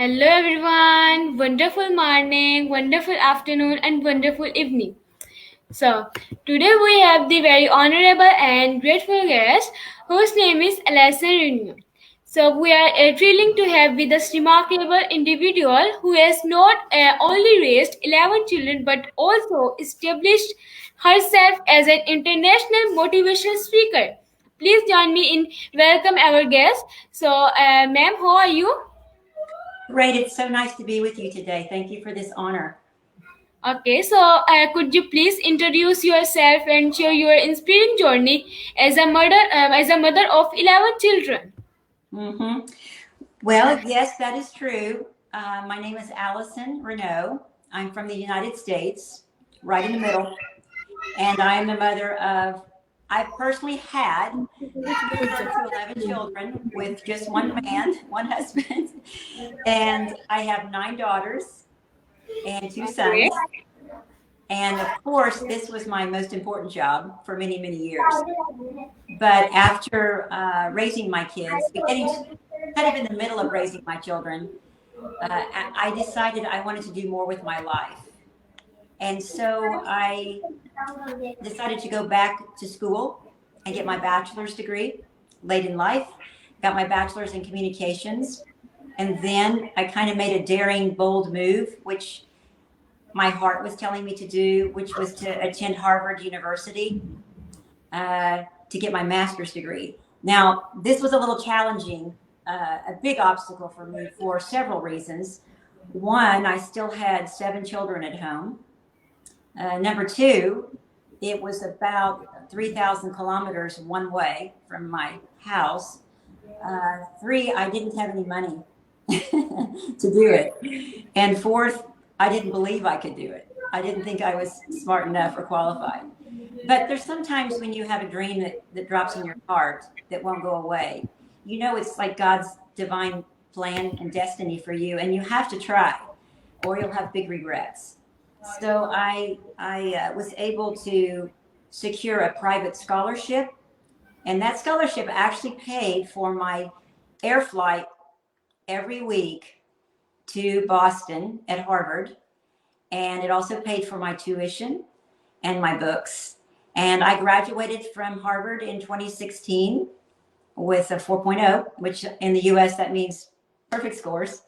Hello everyone, wonderful morning, wonderful afternoon, and wonderful evening. So, today we have the very honorable and grateful guest whose name is Allyson Reneau. So, we are thrilled to have with us remarkable individual who has not only raised 11 children but also established herself as an international motivational speaker. Please join me in welcome our guest. So, ma'am, how are you? Great. It's so nice to be with you today. Thank you for this honor. Okay, so could you please introduce yourself and share your inspiring journey as a mother of 11 children? hmm Well, yes, that is true. My name is Allyson Reneau. I'm from the United States, right in the middle, and I am the mother of, I personally had 10 to 11 children with just one man, one husband, and I have 9 daughters and 2 sons. And of course, this was my most important job for many, many years. But after raising my kids, beginning kind of in the middle of raising my children, I decided I wanted to do more with my life. And so I decided to go back to school and get my bachelor's degree late in life, got my bachelor's in communications. And then I kind of made a daring, bold move, which my heart was telling me to do, which was to attend Harvard University to get my master's degree. Now, this was a little challenging, a big obstacle for me for several reasons. One, I still had 7 children at home. Number two, it was about 3,000 kilometers one way from my house. Three, I didn't have any money to do it. And fourth, I didn't believe I could do it. I didn't think I was smart enough or qualified. But there's sometimes when you have a dream that drops in your heart that won't go away. You know, it's like God's divine plan and destiny for you, and you have to try, or you'll have big regrets. So I was able to secure a private scholarship, and that scholarship actually paid for my air flight every week to Boston at Harvard, and it also paid for my tuition and my books. And I graduated from Harvard in 2016 with a 4.0, which in the US that means perfect scores.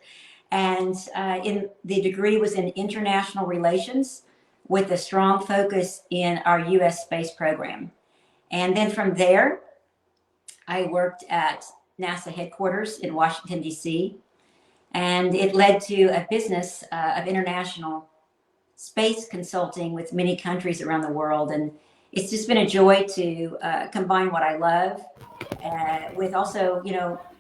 And in the degree was in international relations with a strong focus in our US space program. And then from there, I worked at NASA headquarters in Washington, D.C., and it led to a business of international space consulting with many countries around the world. And it's just been a joy to combine what I love with also,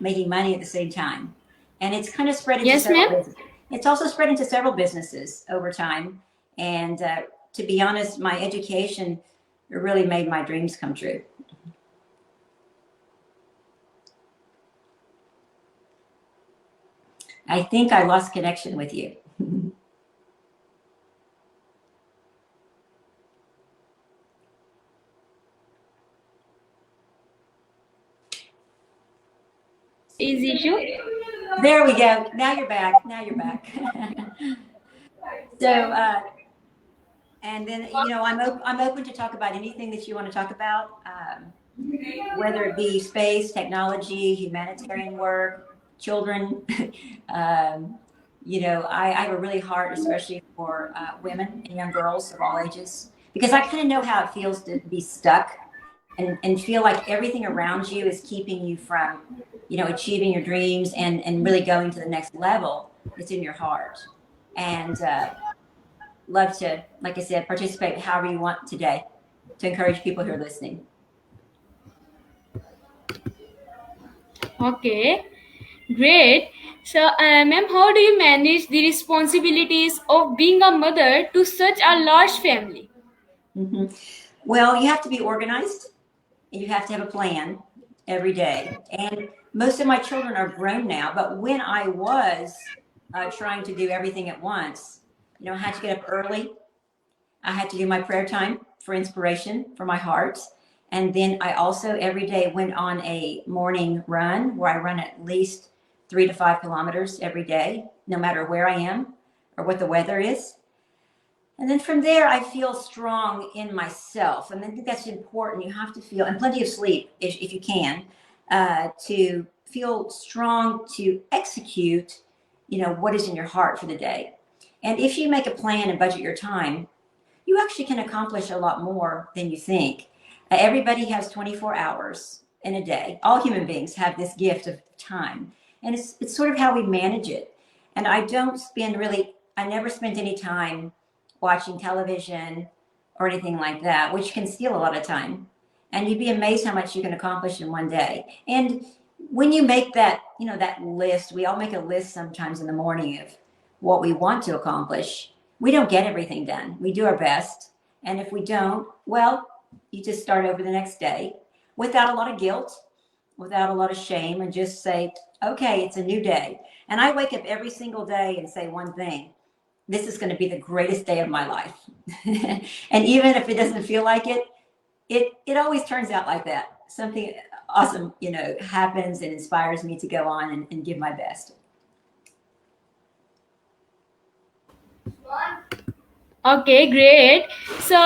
making money at the same time. And it's kind of spread into Yes, several ma'am. businesses. It's also spread into several businesses over time. And to be honest, my education really made my dreams come true. I think I lost connection with you. Is issue? There we go. Now you're back. Now you're back. So, and then, I'm open to talk about anything that you want to talk about, whether it be space, technology, humanitarian work, children. I have a really heart, especially for women and young girls of all ages, because I kind of know how it feels to be stuck and feel like everything around you is keeping you from, achieving your dreams and really going to the next level. It's in your heart. And love to, like I said, participate however you want today to encourage people who are listening. Okay, great. So, ma'am, how do you manage the responsibilities of being a mother to such a large family? hmm Well, you have to be organized and you have to have a plan every day. And most of my children are grown now, but when I was trying to do everything at once, I had to get up early. I had to do my prayer time for inspiration for my heart. And then I also every day went on a morning run where I run at least 3 to 5 kilometers every day. no matter where I am or what the weather is. And then from there, I feel strong in myself. And I think that's important. You have to feel, and plenty of sleep if you can, to feel strong to execute, what is in your heart for the day. And if you make a plan and budget your time, you actually can accomplish a lot more than you think. Everybody has 24 hours in a day. All human beings have this gift of time. And it's sort of how we manage it. And I never spent any time watching television or anything like that, which can steal a lot of time. And you'd be amazed how much you can accomplish in one day. And when you make that list, we all make a list sometimes in the morning of what we want to accomplish. We don't get everything done. We do our best. And if we don't, well, you just start over the next day without a lot of guilt, without a lot of shame, and just say, okay, it's a new day. And I wake up every single day and say one thing: this is going to be the greatest day of my life. And even if it doesn't feel like it, it always turns out like that. Something awesome, happens and inspires me to go on and give my best. Okay, great. So,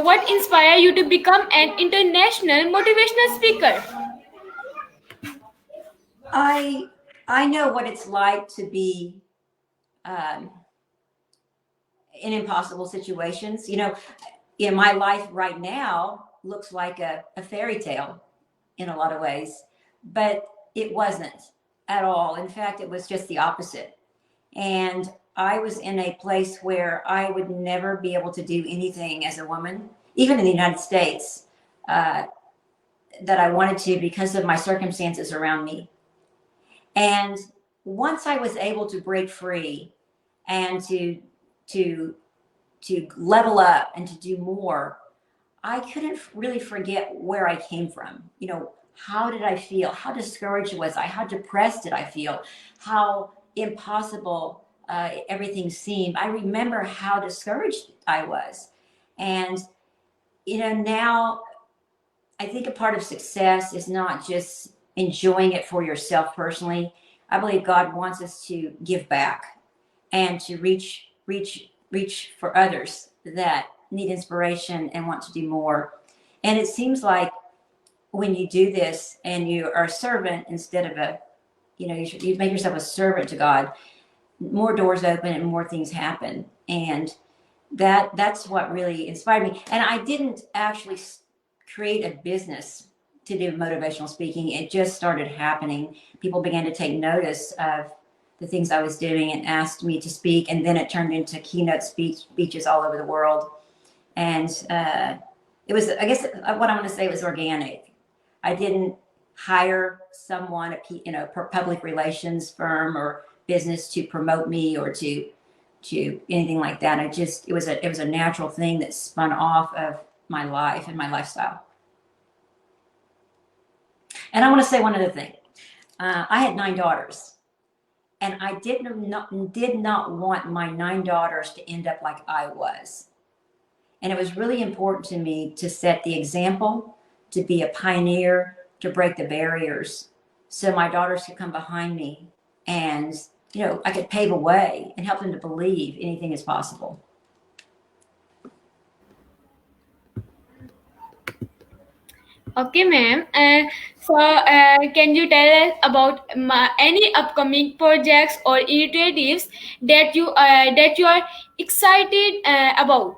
what inspired you to become an international motivational speaker? I know what it's like to be um, in impossible situations. In my life right now looks like a fairy tale in a lot of ways, but it wasn't at all. In fact, it was just the opposite. And I was in a place where I would never be able to do anything as a woman, even in the United States, uh, that I wanted to because of my circumstances around me. And once I was able to break free and to to level up and to do more, I couldn't really forget where I came from. How did I feel? How discouraged was I? How depressed did I feel? How impossible everything seemed. I remember how discouraged I was. And, now I think a part of success is not just enjoying it for yourself personally. I believe God wants us to give back and to reach for others that need inspiration and want to do more. And it seems like when you do this and you are a servant instead of you make yourself a servant to God, more doors open and more things happen. And that's what really inspired me. And I didn't actually create a business to do motivational speaking. It just started happening. People began to take notice of the things I was doing and asked me to speak. And then it turned into keynote speeches all over the world. And it was, I guess, what I'm going to say was organic. I didn't hire someone, public relations firm or business to promote me or to anything like that. It was a natural thing that spun off of my life and my lifestyle. And I want to say one other thing. I had 9 daughters, and I did not want my 9 daughters to end up like I was. And it was really important to me to set the example, to be a pioneer, to break the barriers, so my daughters could come behind me, and I could pave a way and help them to believe anything is possible. Okay, ma'am. So, can you tell us about any upcoming projects or initiatives that you are excited about?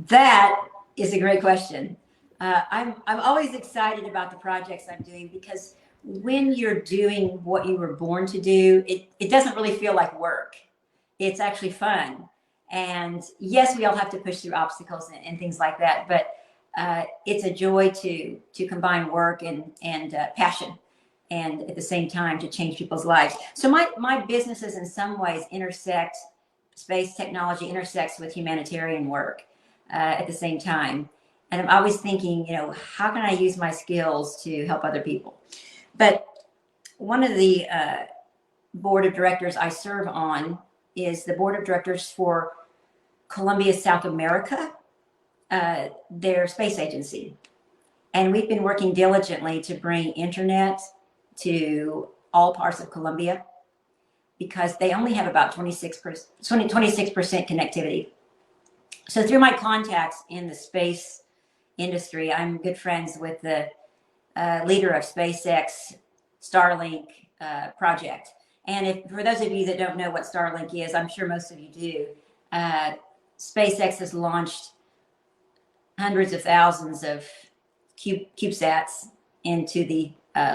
That is a great question. I'm always excited about the projects I'm doing, because when you're doing what you were born to do, it doesn't really feel like work. It's actually fun. And yes, we all have to push through obstacles and things like that, but it's a joy to combine work and passion, and at the same time to change people's lives. So my businesses in some ways intersect. Space technology intersects with humanitarian work at the same time. And I'm always thinking, how can I use my skills to help other people? But one of the board of directors I serve on is the board of directors for Columbia, South America, their space agency. And we've been working diligently to bring internet to all parts of Colombia. because they only have about 26% connectivity. So through my contacts in the space industry, I'm good friends with the leader of SpaceX Starlink project. And if for those of you that don't know what Starlink is, I'm sure most of you do. SpaceX has launched hundreds of thousands of CubeSats into the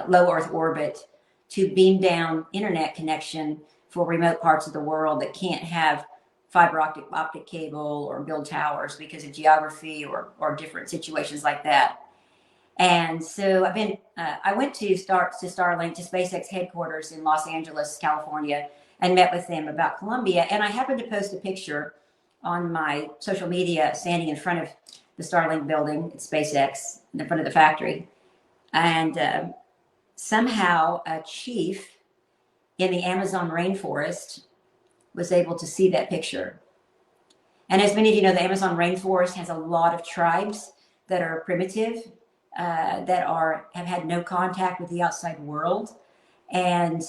low Earth orbit to beam down internet connection for remote parts of the world that can't have fiber optic cable or build towers because of geography or different situations like that. And so I went to Starlink, to SpaceX headquarters in Los Angeles, California, and met with them about Columbia. And I happened to post a picture on my social media standing in front of the Starlink building at SpaceX, in front of the factory. And somehow a chief in the Amazon rainforest was able to see that picture. And as many of you know, the Amazon rainforest has a lot of tribes that are primitive, that have had no contact with the outside world, and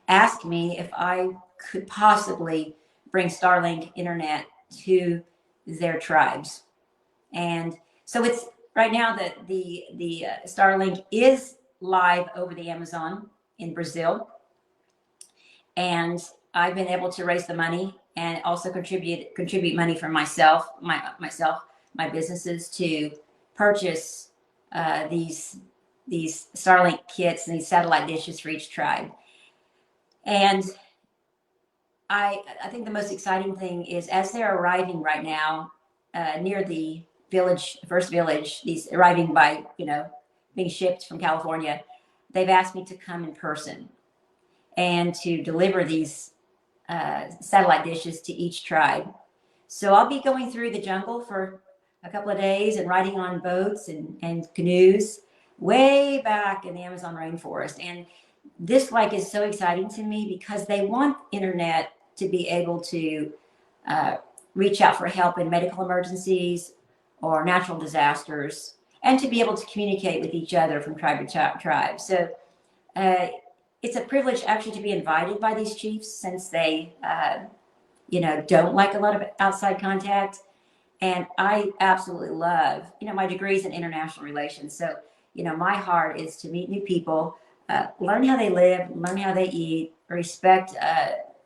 asked me if I could possibly bring Starlink internet to their tribes. And so it's right now that the Starlink is live over the Amazon in Brazil, and I've been able to raise the money and also contribute money from myself, my businesses, to purchase these Starlink kits and these satellite dishes for each tribe. And I think the most exciting thing is, as they're arriving right now near the village, first village, these arriving by, being shipped from California, they've asked me to come in person and to deliver these satellite dishes to each tribe. So I'll be going through the jungle for a couple of days and riding on boats and canoes way back in the Amazon rainforest. And this is so exciting to me because they want internet to be able to reach out for help in medical emergencies or natural disasters, and to be able to communicate with each other from tribe to tribe. So it's a privilege actually to be invited by these chiefs, since they don't like a lot of outside contact. And I absolutely love, my degree's in international relations. So, my heart is to meet new people, learn how they live, learn how they eat, respect,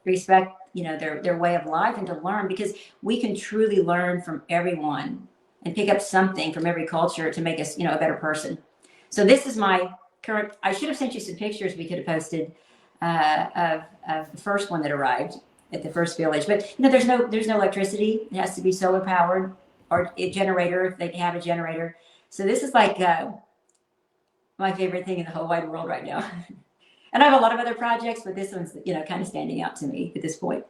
their way of life, and to learn, because we can truly learn from everyone and pick up something from every culture to make us, a better person. So this is my current. I should have sent you some pictures we could have posted of the first one that arrived at the first village. But there's no electricity. It has to be solar powered, or a generator if they have a generator. So this is my favorite thing in the whole wide world right now. And I have a lot of other projects, but this one's kind of standing out to me at this point.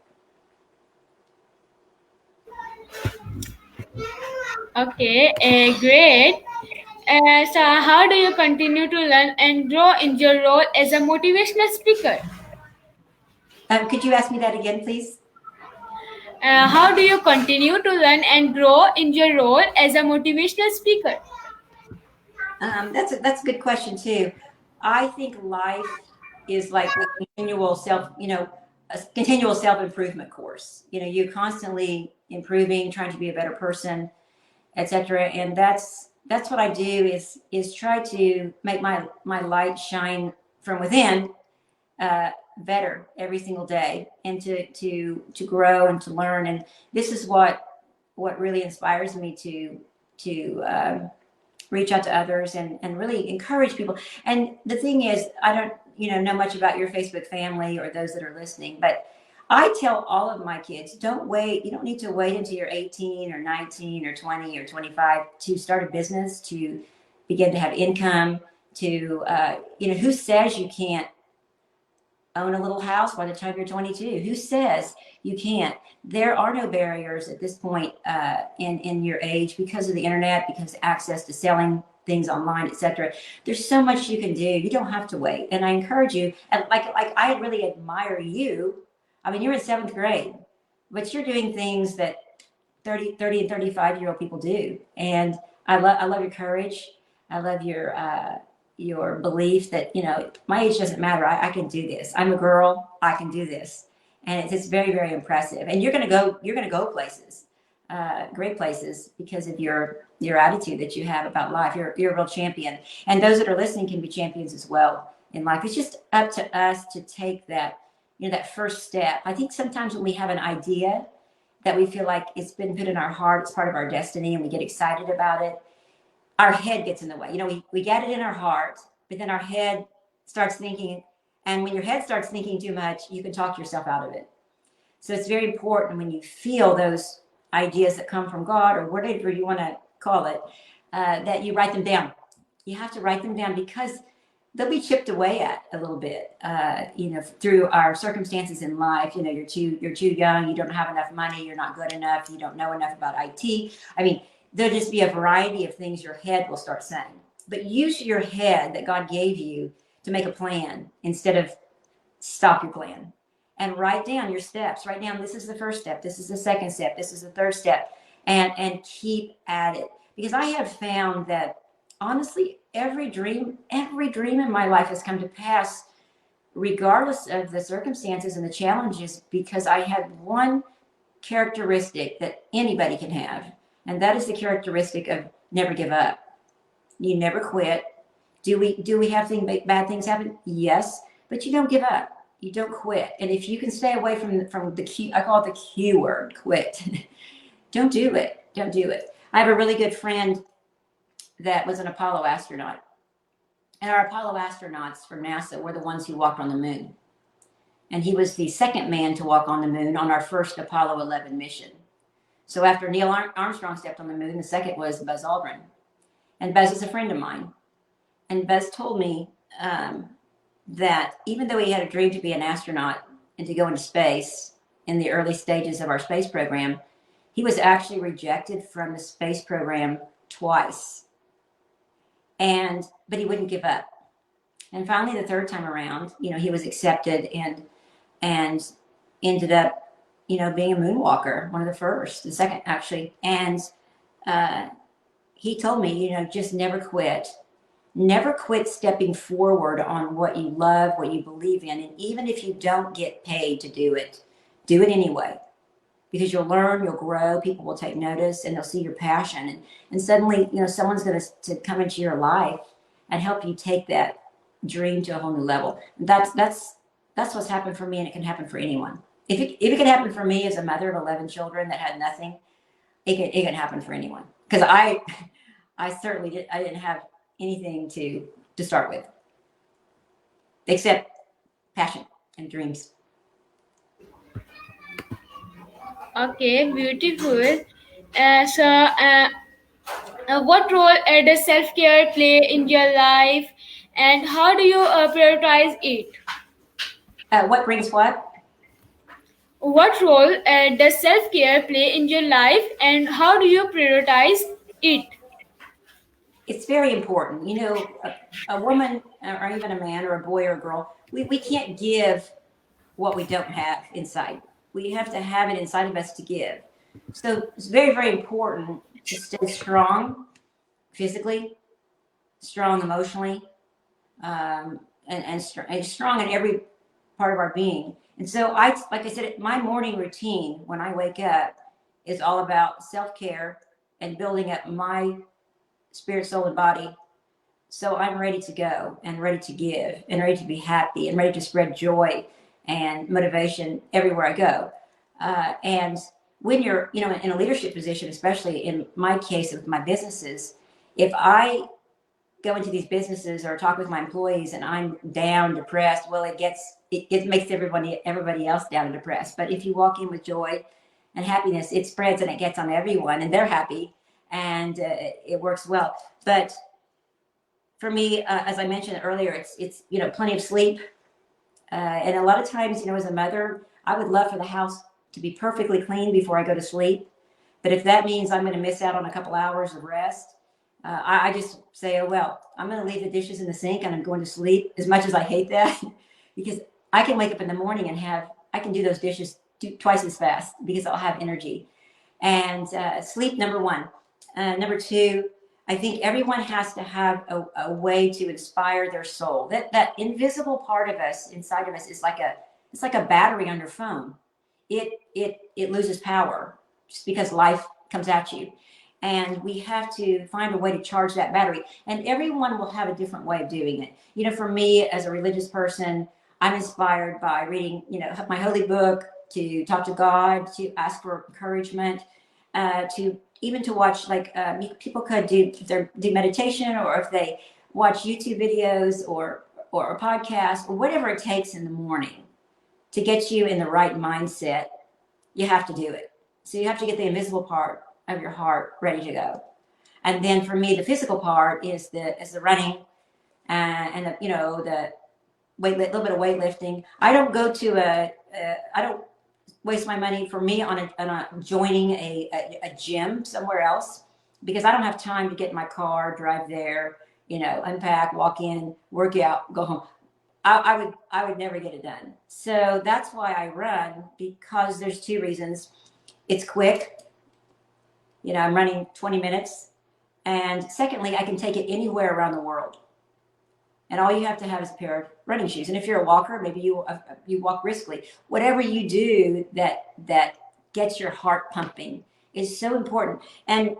Okay, great. So, how do you continue to learn and grow in your role as a motivational speaker? Could you ask me that again, please? How do you continue to learn and grow in your role as a motivational speaker? That's a good question too. I think life is like a continual self-improvement course. You're constantly improving, trying to be a better person, etc. And that's what I do, is try to make my light shine from within, better every single day, and to grow and to learn. And this is what really inspires me to reach out to others and really encourage people. And the thing is, I don't know much about your Facebook family or those that are listening, but I tell all of my kids, don't wait. You don't need to wait until you're 18 or 19 or 20 or 25 to start a business, to begin to have income, to who says you can't own a little house by the time you're 22? Who says you can't? There are no barriers at this point in your age, because of the internet, because of access to selling things online, etc. There's so much you can do. You don't have to wait. And I encourage you, and like I really admire you. I mean, you're in 7th grade, but you're doing things that 30 and 35-year-old people do. And I love your courage. I love your belief that, my age doesn't matter. I can do this. I'm a girl. I can do this. And it's very, very impressive. And you're going to go places, great places, because of your attitude that you have about life. You're a real champion. And those that are listening can be champions as well in life. It's just up to us to take that, that first step. I think sometimes when we have an idea that we feel like it's been put in our heart, it's part of our destiny, and we get excited about it, our head gets in the way. We get it in our heart, but then our head starts thinking. And when your head starts thinking too much, you can talk yourself out of it. So it's very important when you feel those ideas that come from God, or whatever you want to call it, that you write them down. You have to write them down, because they'll be chipped away at a little bit, through our circumstances in life. You're too young, you don't have enough money, you're not good enough, you don't know enough about IT. I mean, there'll just be a variety of things your head will start saying. But use your head that God gave you to make a plan instead of stop your plan. And write down your steps. Write down, this is the first step, this is the second step, this is the third step, and keep at it. Because I have found that, honestly, every dream in my life has come to pass, regardless of the circumstances and the challenges, because I had one characteristic that anybody can have, and that is the characteristic of never give up. You never quit. Do we have bad things happen? Yes, but you don't give up. You don't quit. And if you can stay away from the Q, I call it the Q word, quit. Don't do it. Don't do it. I have a really good friend that was an Apollo astronaut. And our Apollo astronauts from NASA were the ones who walked on the moon. And he was the second man to walk on the moon on our first Apollo 11 mission. So after Neil Armstrong stepped on the moon, the second was Buzz Aldrin. And Buzz is a friend of mine. And Buzz told me that even though he had a dream to be an astronaut and to go into space in the early stages of our space program, he was actually rejected from the space program twice. But he wouldn't give up. And finally, the third time around, he was accepted and ended up, being a moonwalker, one of the first, the second actually. And he told me, just never quit. Never quit stepping forward on what you love, what you believe in. And even if you don't get paid to do it anyway. Because you'll learn, you'll grow, people will take notice, and they'll see your passion. And suddenly, someone's going to come into your life and help you take that dream to a whole new level. That's what's happened for me, and it can happen for anyone. If it can happen for me as a mother of 11 children that had nothing, it can happen for anyone. Because I certainly didn't have anything to start with, except passion and dreams. Okay, beautiful. What role does self care play in your life, and how do you prioritize it? What brings what? What role does self care play in your life, and how do you prioritize it? It's very important. A woman, or even a man, or a boy or a girl, we can't give what we don't have inside. We have to have it inside of us to give. So it's very, very important to stay strong physically, strong emotionally, and strong in every part of our being. And so like I said, my morning routine when I wake up is all about self-care and building up my spirit, soul, and body. So I'm ready to go and ready to give and ready to be happy and ready to spread joy and motivation everywhere I go. And when you're, in a leadership position, especially in my case with my businesses, if I go into these businesses or talk with my employees and I'm down, depressed, well, it makes everybody else down and depressed. But if you walk in with joy and happiness, it spreads and it gets on everyone, and they're happy, and it works well. But for me, as I mentioned earlier, it's plenty of sleep, and a lot of times, as a mother, I would love for the house to be perfectly clean before I go to sleep. But if that means I'm going to miss out on a couple hours of rest, I just say, oh, well, I'm going to leave the dishes in the sink and I'm going to sleep, as much as I hate that, because I can wake up in the morning and I can do those dishes twice as fast because I'll have energy. And sleep, number one. Number two, I think everyone has to have a way to inspire their soul. That invisible part of us inside of us is like a battery on your phone. It loses power just because life comes at you. And we have to find a way to charge that battery. And everyone will have a different way of doing it. You know, for me as a religious person, I'm inspired by reading, you know, my holy book, to talk to God, to ask for encouragement, to even to watch, like, people could do meditation, or if they watch YouTube videos or a podcast or whatever it takes in the morning to get you in the right mindset. You have to do it. So you have to get the invisible part of your heart ready to go. And then for me, the physical part is the running, and the, you know, the little bit of weightlifting. I don't go to I don't waste my money, for me, on joining a gym somewhere else, because I don't have time to get in my car, drive there, you know, unpack, walk in, work out, go home. I would never get it done. So that's why I run, because there's two reasons. It's quick. You know, I'm running 20 minutes. And secondly, I can take it anywhere around the world. And all you have to have is a pair of running shoes. And if you're a walker, maybe you walk briskly. Whatever you do that gets your heart pumping is so important. And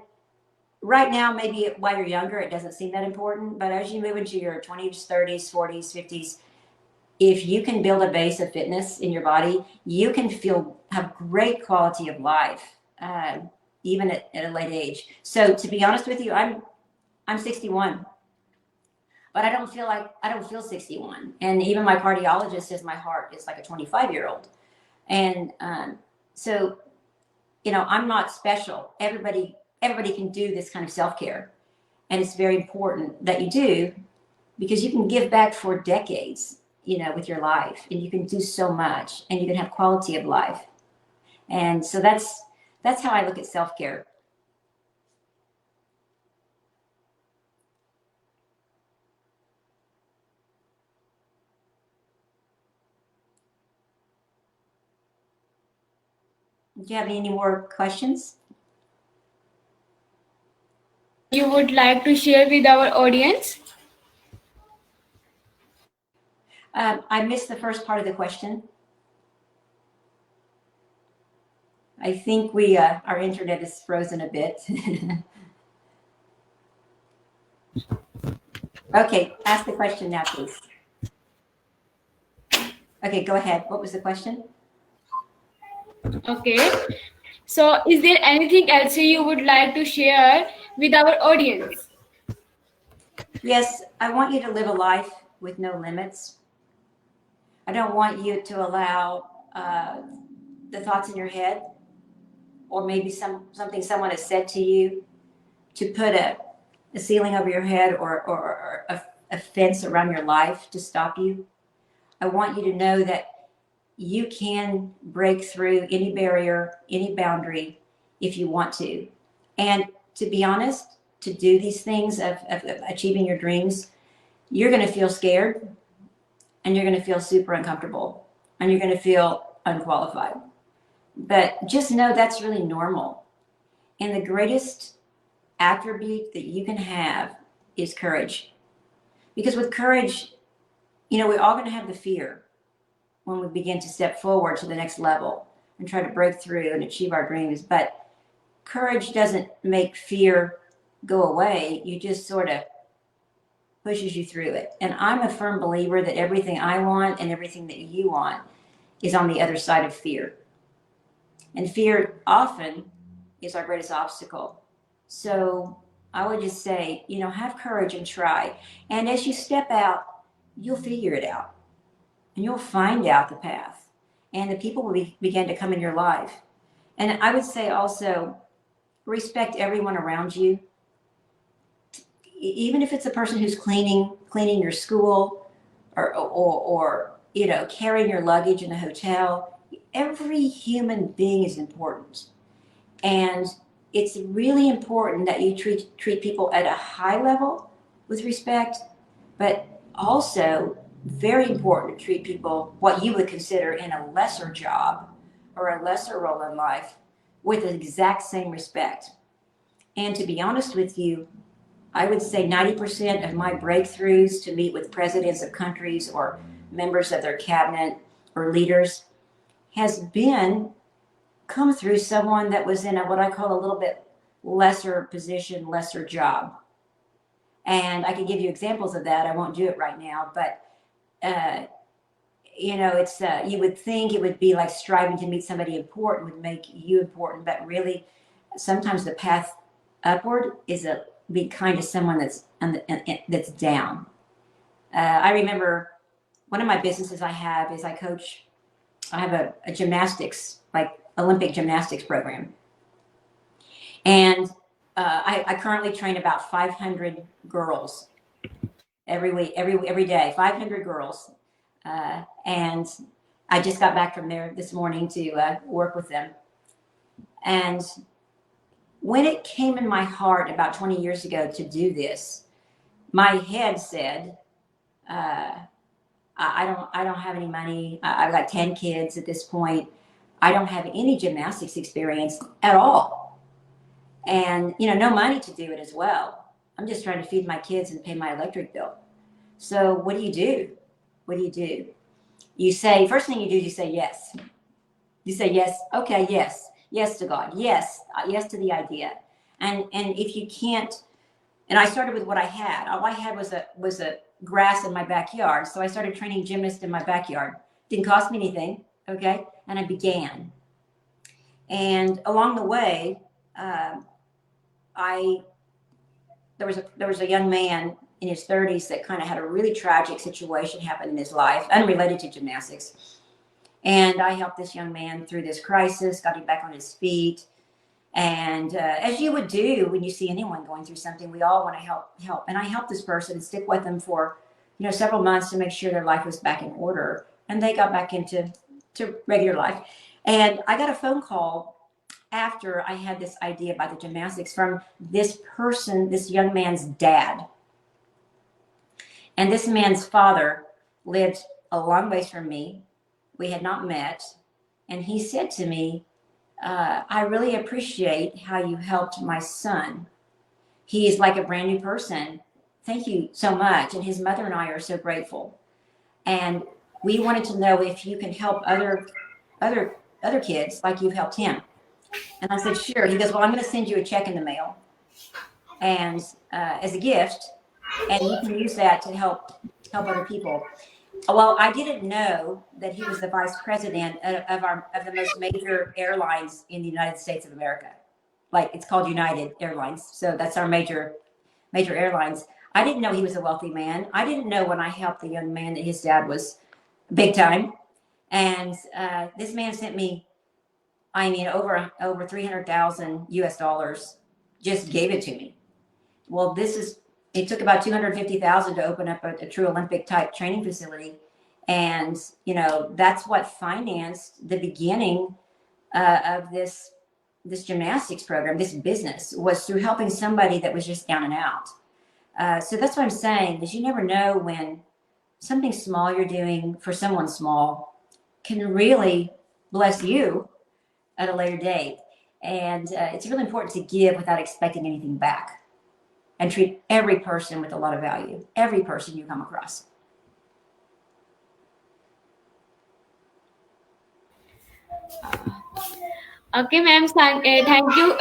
right now, maybe while you're younger, it doesn't seem that important. But as you move into your 20s, 30s, 40s, 50s, if you can build a base of fitness in your body, you can have great quality of life, even at a late age. So to be honest with you, I'm 61, but I don't feel 61. And even my cardiologist says my heart is like a 25-year-old. And so, you know, I'm not special. Everybody can do this kind of self-care, and it's very important that you do, because you can give back for decades, you know, with your life, and you can do so much, and you can have quality of life. And so that's how I look at self-care. Do you have any more questions? You would like to share with our audience? I missed the first part of the question. I think our internet is frozen a bit. Okay, ask the question now, please. Okay, go ahead. What was the question? Okay. So, is there anything else you would like to share with our audience? Yes, I want you to live a life with no limits. I don't want you to allow the thoughts in your head, or maybe something someone has said to you, to put a ceiling over your head, or a fence around your life to stop you. I want you to know that you can break through any barrier, any boundary, if you want to. And to be honest, to do these things of achieving your dreams, you're going to feel scared, and you're going to feel super uncomfortable, and you're going to feel unqualified. But just know that's really normal. And the greatest attribute that you can have is courage. Because with courage, you know, we're all going to have the fear when we begin to step forward to the next level and try to break through and achieve our dreams. But courage doesn't make fear go away. You just sort of pushes you through it. And I'm a firm believer that everything I want and everything that you want is on the other side of fear. And fear often is our greatest obstacle. So I would just say, you know, have courage and try. And as you step out, you'll figure it out, and you'll find out the path, and the people will begin to come in your life. And I would say also, respect everyone around you. Even if it's a person who's cleaning your school, or you know, carrying your luggage in a hotel, every human being is important. And it's really important that you treat people at a high level with respect, but also very important to treat people, what you would consider in a lesser job or a lesser role in life, with the exact same respect. And to be honest with you, I would say 90% of my breakthroughs to meet with presidents of countries or members of their cabinet or leaders has been come through someone that was in a what I call a little bit lesser position, lesser job. And I can give you examples of that. I won't do it right now, but uh, it's you would think it would be like striving to meet somebody important would make you important, but really, sometimes the path upward is a be kind to someone that's down. I remember one of my businesses I have is I coach. I have a gymnastics, like Olympic gymnastics program, and I currently train about 500 girls every week, every day, 500 girls, and I just got back from there this morning to work with them. And when it came in my heart about 20 years ago to do this, my head said, I don't have any money. I've got 10 kids at this point. I don't have any gymnastics experience at all. And, no money to do it as well. I'm just trying to feed my kids and pay my electric bill. So what do you do? What do you do? You say, first thing you do, you say yes. You say yes. Okay, yes. Yes to God. Yes. Yes to the idea. And if you can't, and I started with what I had. All I had was a grass in my backyard. So I started training gymnasts in my backyard. Didn't cost me anything. Okay. And I began. And along the way, I there was a young man in his 30s that kind of had a really tragic situation happen in his life, unrelated to gymnastics. And I helped this young man through this crisis, got him back on his feet. And as you would do when you see anyone going through something, we all want to help. And I helped this person and stick with them for several months to make sure their life was back in order, and they got back into regular life. And I got a phone call after I had this idea about the gymnastics from this person, this young man's dad. And this man's father lived a long ways from me. We had not met. And he said to me, I really appreciate how you helped my son. He is like a brand new person. Thank you so much. And his mother and I are so grateful. And we wanted to know if you can help other kids like you've helped him. And I said, sure. He goes, well, I'm going to send you a check in the mail, and as a gift, and you can use that to help other people. Well, I didn't know that he was the vice president of the most major airlines in the United States of America. Like, it's called United Airlines, so that's our major airlines. I didn't know he was a wealthy man. I didn't know when I helped the young man that his dad was big time. And this man sent me, over 300,000 US dollars, just gave it to me. Well, it took about 250,000 to open up a true Olympic type training facility. And, that's what financed the beginning of this gymnastics program, this business, was through helping somebody that was just down and out. So that's what I'm saying, is you never know when something small you're doing for someone small can really bless you at a later date. And it's really important to give without expecting anything back, and treat every person with a lot of value, every person you come across. Okay, ma'am. Thank you.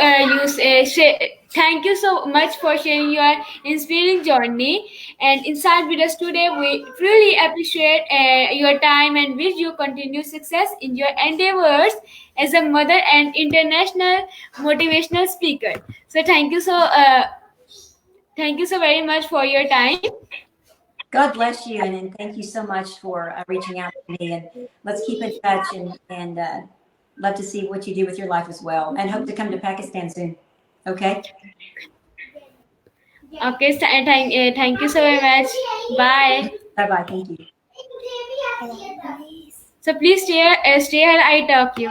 Thank you so much for sharing your inspiring journey and insight with us today. We truly appreciate your time and wish you continued success in your endeavors as a mother and international motivational speaker. So thank you so very much for your time. God bless you, and thank you so much for reaching out to me. And let's keep in touch, and love to see what you do with your life as well, and hope to come to Pakistan soon. Okay? Okay, thank you so very much. Bye. Bye-bye. Thank you. So please stay here. I talk you.